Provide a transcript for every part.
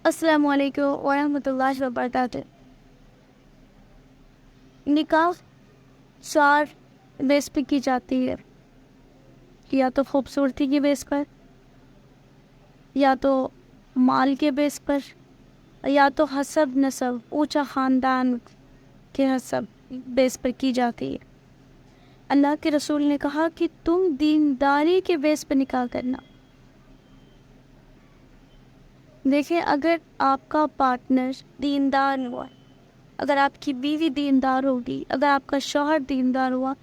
السلام علیکم ورحمۃ اللہ وبرکاتہ۔ نکاح 4 بیس پہ کی جاتی ہے، یا تو خوبصورتی کی بیس پر، یا تو مال کے بیس پر، یا تو حسب نسب اونچا خاندان کے حسب بیس پر کی جاتی ہے۔ اللہ کے رسول نے کہا کہ تم دینداری کے بیس پر نکاح کرنا۔ دیکھیں، اگر آپ کا پارٹنر دیندار ہوا، اگر آپ کی بیوی دیندار ہوگی، اگر آپ کا شوہر دیندار ہوا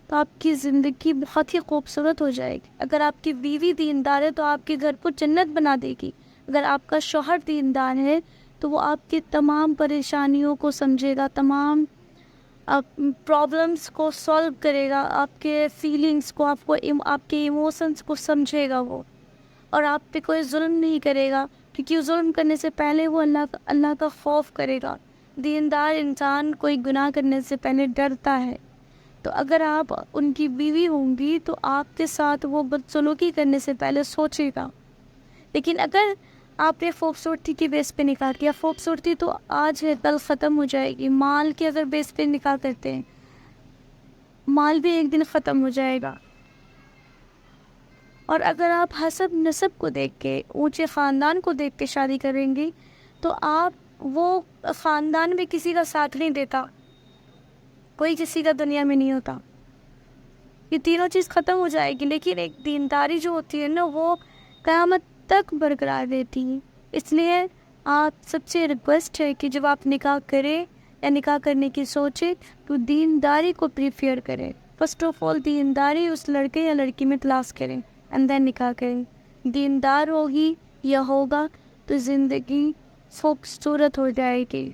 تو آپ کی زندگی بہت ہی خوبصورت ہو جائے گی۔ اگر آپ کی بیوی دیندار ہے تو آپ کے گھر کو جنت بنا دے گی۔ اگر آپ کا شوہر دیندار ہے تو وہ آپ کی تمام پریشانیوں کو سمجھے گا، تمام پرابلمس کو سولو کرے گا، آپ کے فیلنگس کو، آپ کے ایموشنس کو سمجھے گا وہ، اور آپ پہ کوئی ظلم نہیں کرے گا، کیونکہ ظلم کرنے سے پہلے وہ اللہ کا خوف کرے گا۔ دیندار انسان کوئی گناہ کرنے سے پہلے ڈرتا ہے۔ تو اگر آپ ان کی بیوی ہوں گی تو آپ کے ساتھ وہ بدسلوکی کرنے سے پہلے سوچے گا۔ لیکن اگر آپ نے خوبصورتی کی بیس پہ نکاح کیا، خوبصورتی تو آج ہے کل ختم ہو جائے گی۔ مال کے اگر بیس پہ نکاح کرتے ہیں، مال بھی ایک دن ختم ہو جائے گا۔ اور اگر آپ حسب نسب کو دیکھ کے، اونچے خاندان کو دیکھ کے شادی کریں گی تو آپ وہ خاندان میں کسی کا ساتھ نہیں دیتا، کوئی کسی کا دنیا میں نہیں ہوتا، یہ تینوں چیز ختم ہو جائے گی۔ لیکن ایک دینداری جو ہوتی ہے نا، وہ قیامت تک برقرار رہتی ہے۔ اس لیے آپ سب سے ریکویسٹ ہے کہ جب آپ نکاح کریں یا نکاح کرنے کی سوچیں تو دینداری کو پریفیئر کریں۔ فرسٹ آف آل دینداری اس لڑکے یا لڑکی میں تلاش کریں، اینڈ دین نکاح کریں۔ دیندار ہوگی یا ہوگا تو زندگی خوبصورت ہو جائے گی۔